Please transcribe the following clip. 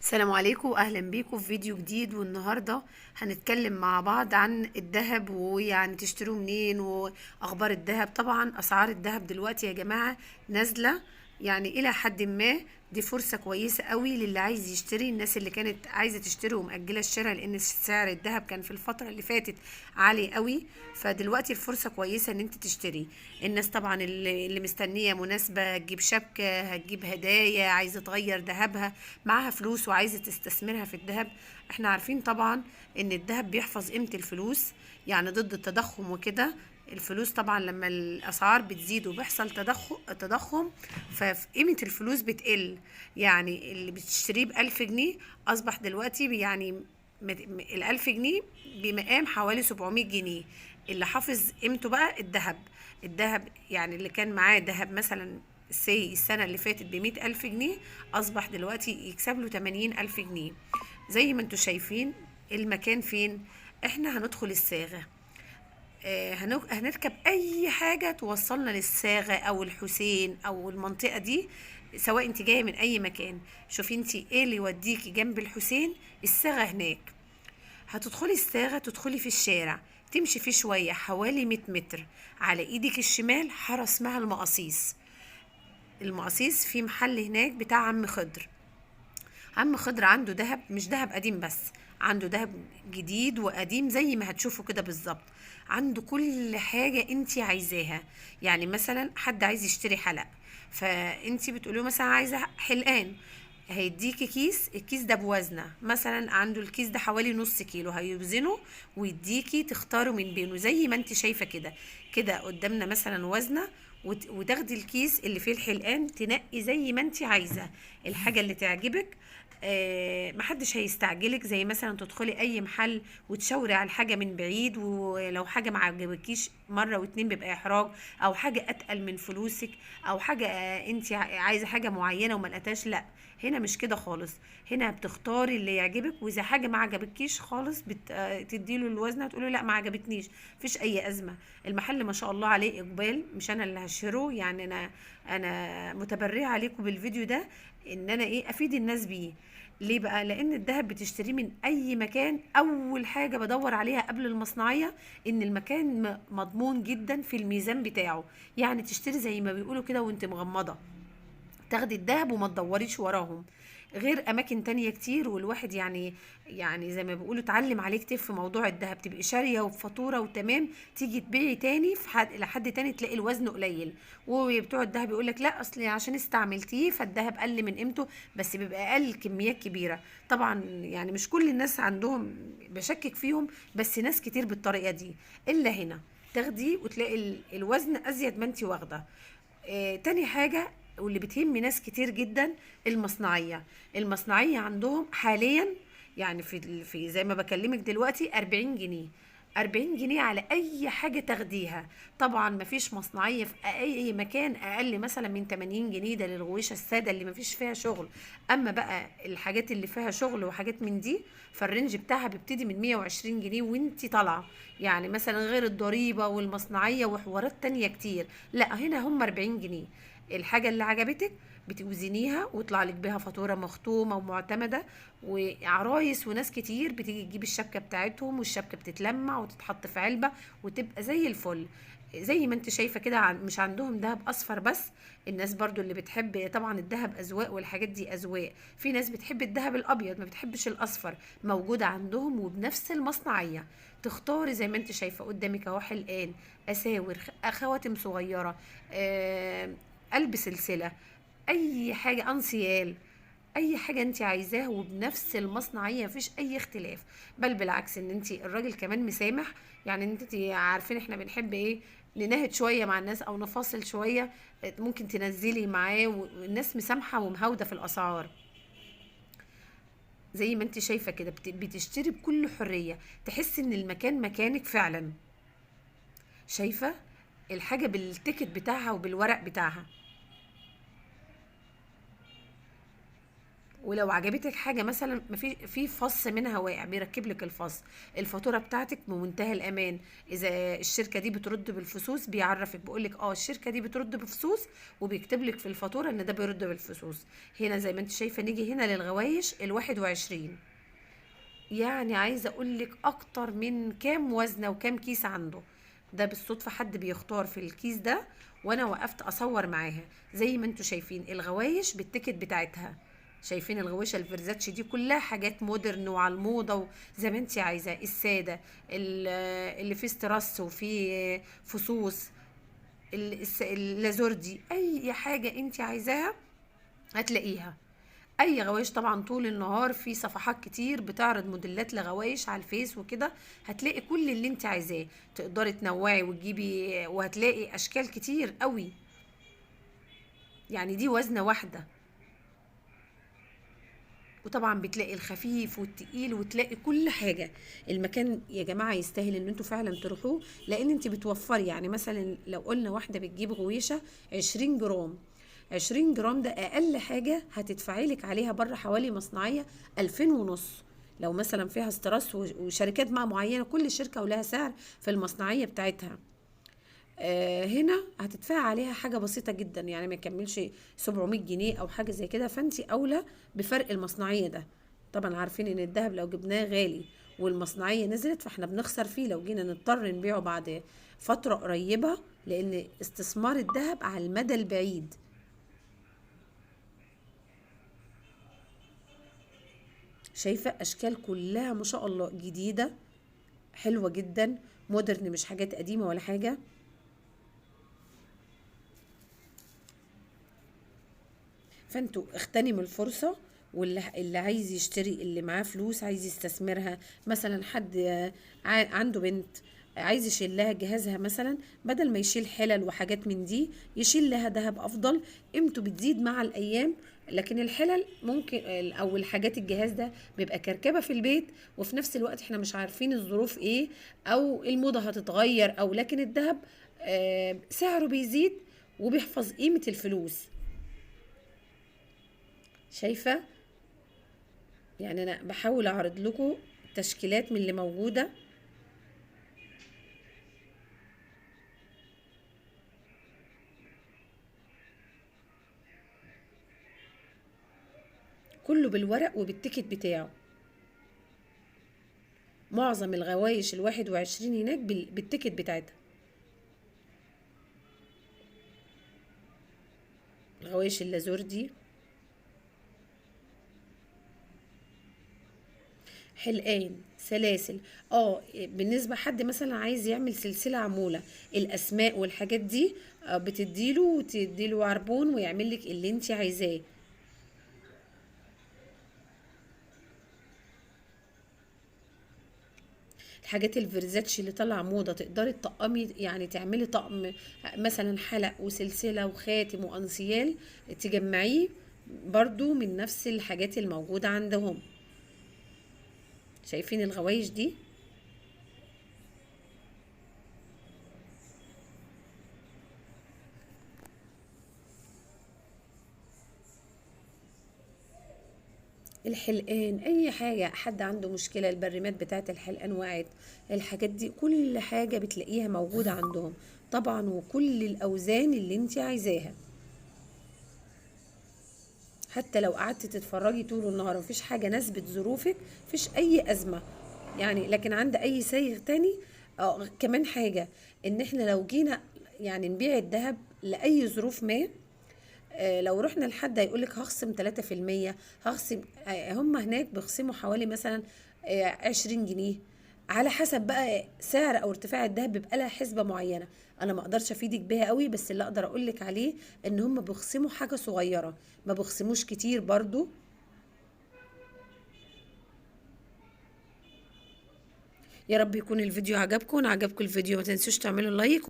السلام عليكم واهلا بيكم في فيديو جديد. والنهارده هنتكلم مع بعض عن الذهب، ويعني تشتروه منين واخبار الذهب. طبعا اسعار الذهب دلوقتي يا جماعه نازله، يعني الى حد ما. دي فرصه كويسه قوي للي عايز يشتري، الناس اللي كانت عايزه تشتري ومأجله الشراء، لان سعر الذهب كان في الفتره اللي فاتت عالي قوي. فدلوقتي الفرصه كويسه ان انت تشتري. الناس طبعا اللي مستنيه مناسبه، هتجيب شبكه، هتجيب هدايا، عايزه تغير ذهبها، معاها فلوس وعايزه تستثمرها في الذهب. احنا عارفين طبعا ان الذهب بيحفظ قيمه الفلوس، يعني ضد التضخم وكده. الفلوس طبعا لما الاسعار بتزيد وبيحصل تضخم، فقيمه الفلوس بتقل. يعني اللي بتشتريه ب1000 جنيه اصبح دلوقتي يعني ال1000 جنيه بمقام حوالي 700 جنيه. اللي حافظ قيمته بقى الذهب يعني اللي كان معاه ذهب مثلا السنة اللي فاتت ب100 ألف جنيه، أصبح دلوقتي يكسب له 80 ألف جنيه. زي ما انتوا شايفين المكان فين. احنا هندخل الصاغة، هنركب أي حاجة توصلنا للصاغة أو الحسين أو المنطقة دي، سواء انت جاية من أي مكان. شوفي انت ايه اللي يوديكي جنب الحسين، الصاغة هناك. هتدخلي الصاغة، تدخلي في الشارع، تمشي فيه شوية حوالي 100 متر. على ايدك الشمال حارة اسمها المقاصيص. المقاصيص في محل هناك بتاع عم خضر. عم خضر عنده دهب، مش دهب قديم بس، عنده دهب جديد وقديم زي ما هتشوفوا كده بالظبط. عنده كل حاجة انتي عايزاها. يعني مثلا حد عايز يشتري حلق، فانتي بتقولوا مثلا عايزة حلقان، هيديكي كيس، الكيس ده بوزنه، مثلا عنده الكيس ده حوالي نص كيلو، هيوزنه ويديكي تختاروا من بينه زي ما انت شايفه كده. كده قدامنا مثلا وزنه، وتاخدي الكيس اللي فيه الحلقان، تنقي زي ما انت عايزه الحاجه اللي تعجبك. محدش هيستعجلك، زي مثلا تدخلي اي محل وتشاوري على الحاجه من بعيد، ولو حاجه ما عجبكيش مره واتنين بيبقى احراج، او حاجه اتقل من فلوسك، او حاجه انت عايزه حاجه معينه وما لقيتهاش. لا، هنا مش كده خالص. هنا بتختاري اللي يعجبك، واذا حاجه ما عجبتكيش خالص تديله الوزنه وتقولي لا ما عجبتنيش، مفيش اي ازمه. المحل ما شاء الله عليه اقبال، مش انا اللي هشهره، يعني انا متبرعه عليكم بالفيديو ده ان انا ايه افيد الناس بيه. ليه بقى؟ لان الذهب بتشتريه من اي مكان، اول حاجه بدور عليها قبل المصنعيه ان المكان مضمون جدا في الميزان بتاعه. يعني تشتري زي ما بيقولوا كده وانت مغمضه، تاخدي الدهب وما تدوريش وراهم. غير اماكن تانية كتير، والواحد يعني زي ما بيقولوا اتعلم عليه كتير في موضوع الدهب. تبقي شاريه وبفاتوره وتمام، تيجي تبيعي تاني في لحد تاني تلاقي الوزن قليل، وبتوع الدهب يقول لك لا اصل عشان استعملتيه فالدهب قل من قيمته، بس بيبقى اقل كميات كبيره. طبعا يعني مش كل الناس عندهم، بشكك فيهم، بس ناس كتير بالطريقه دي. الا هنا تاخدي وتلاقي الوزن ازيد ما انت واخده. تاني حاجة، واللي بتهم ناس كتير جدا، المصنعية. المصنعية عندهم حاليا، يعني في زي ما بكلمك دلوقتي 40 جنيه. 40 جنيه على أي حاجة تاخديها. طبعا مفيش مصنعية في أي مكان أقل مثلا من 80 جنيه، ده للغويشة السادة اللي مفيش فيها شغل. أما بقى الحاجات اللي فيها شغل وحاجات من دي، فالرينج بتاعها بيبتدي من 120 جنيه وانتي طالعة. يعني مثلا غير الضريبة والمصنعية وحوارات تانية كتير. لا، هنا هم 40 جنيه. الحاجة اللي عجبتك بتوزنيها ويطلع لك بيها فاتورة مختومة ومعتمدة. وعرايس وناس كتير بتيجي تجيب الشبكة بتاعتهم، والشبكة بتتلمع وتتحط في علبة وتبقى زي الفل. زي ما انت شايفة كده، مش عندهم دهب اصفر بس. الناس برضو اللي بتحب، طبعا الدهب اذواق والحاجات دي اذواق. في ناس بتحب الدهب الابيض ما بتحبش الاصفر، موجود عندهم وبنفس المصنعية. تختاري زي ما انت شايفة قدامك اهو، حلقان، اساور، خواتم صغيرة، قلب سلسلة، اي حاجة، انسيال، اي حاجة انت عايزاها وبنفس المصنعية، مفيش اي اختلاف. بل بالعكس، ان انت الراجل كمان مسامح. يعني انت عارفين احنا بنحب ايه، نناهد شوية مع الناس او نفاصل شوية. ممكن تنزلي معاه، والناس مسامحة ومهاودة في الاسعار. زي ما انت شايفة كده بتشتري بكل حرية، تحس ان المكان مكانك فعلا. شايفة الحاجة بالتيكت بتاعها وبالورق بتاعها. ولو عجبتك حاجه مثلا ما في فص منها واقع بيركب لك الفص، الفاتوره بتاعتك بمنتهى الامان. اذا الشركه دي بترد بالفصوص بيعرفك، بيقول لك الشركه دي بترد بفصوص، وبيكتب لك في الفاتوره ان ده بيرد بالفصوص. هنا زي ما انت شايفه، نيجي هنا للغوايش ال21. يعني عايزه اقول لك اكتر من كام وزنه وكام كيس عنده. ده بالصدفه حد بيختار في الكيس ده، وانا وقفت اصور معاها. زي ما انتوا شايفين الغوايش بالتيكت بتاعتها، شايفين الغويشه الفيرزاتشي دي كلها حاجات مودرن وعلى الموضه، وزي ما انت عايزاه، الساده اللي فيه استرس وفيه فصوص، اللازوردي، اي حاجه انت عايزاها هتلاقيها. اي غوايش طبعا طول النهار في صفحات كتير بتعرض موديلات لغوايش على الفيس وكده، هتلاقي كل اللي انت عايزاه، تقدري تنوعي وتجيبي، وهتلاقي اشكال كتير قوي. يعني دي وزنة واحدة، وطبعا بتلاقي الخفيف والتقيل وتلاقي كل حاجة. المكان يا جماعة يستاهل ان انتوا فعلا تروحوه، لان انت بتوفري. يعني مثلا لو قلنا واحدة بتجيب غويشة 20 جرام، 20 جرام ده اقل حاجة هتدفعي لك عليها بره حوالي مصنعية 2500. لو مثلا فيها استرس وشركات مع معينة، كل شركة ولها سعر في المصنعية بتاعتها. هنا هتدفع عليها حاجة بسيطة جدا، يعني ما يكملش 700 جنيه او حاجة زي كده، فانت اولى بفرق المصنعية ده. طبعا عارفين ان الذهب لو جبناه غالي والمصنعية نزلت، فاحنا بنخسر فيه لو جينا نضطر نبيعه بعد فترة قريبة، لان استثمار الذهب على المدى البعيد. شايفة اشكال كلها ما شاء الله جديدة، حلوة جدا، مودرن، مش حاجات قديمة ولا حاجة. فانتوا اغتنموا الفرصة، واللي عايز يشتري، اللي معاه فلوس عايز يستثمرها، مثلا حد عنده بنت عايز يشيل لها جهازها مثلا، بدل ما يشيل حلل وحاجات من دي، يشيل لها دهب افضل، قيمته بتزيد مع الايام. لكن الحلل ممكن، او الحاجات الجهاز ده بيبقى كركبة في البيت، وفي نفس الوقت احنا مش عارفين الظروف ايه، او الموضة هتتغير، او لكن الدهب سعره بيزيد وبيحفظ قيمة الفلوس. شايفة؟ يعني انا بحاول اعرض لكم تشكيلات من اللي موجودة. كله بالورق وبالتيكت بتاعه. معظم الغوايش ال21 هناك بالتيكت بتاعتها. الغوايش اللازوردي، حلقان، سلاسل. بالنسبة حد مثلا عايز يعمل سلسلة عمولة، الاسماء والحاجات دي بتديله، وتديله عربون ويعمل لك اللي انت عايزاه. الحاجات الفيرزاتشي اللي طالعه موضه، تقدري تطقمي، يعني تعملي طقم مثلا حلق وسلسله وخاتم وانسيال، تجمعيه برضو من نفس الحاجات الموجوده عندهم. شايفين الغوايش دي؟ الحلقان، اي حاجه حد عنده مشكله، البريمات بتاعت الحلقان وقعت، الحاجات دي كل حاجه بتلاقيها موجوده عندهم طبعا، وكل الاوزان اللي انت عايزاها. حتى لو قعدت تتفرجي طول النهار مفيش حاجة ناسبت ظروفك، مفيش أي أزمة. يعني لكن عند أي سايغ تاني. كمان حاجة، إن إحنا لو جينا يعني نبيع الذهب لأي ظروف ما، لو رحنا لحد هيقولك هخصم 3%، هخصم. هم هناك بيخصموا حوالي مثلا 20 جنيه، على حسب بقى سعر او ارتفاع الدهب، بيبقى لها حسبة معينة. انا ما اقدرش افيدك بيها قوي، بس اللي اقدر اقولك عليه ان هم بيخصموا حاجة صغيرة، ما بيخصموش كتير برضو. يا رب يكون الفيديو عجبكم الفيديو ما تنسوش تعملوا لايك.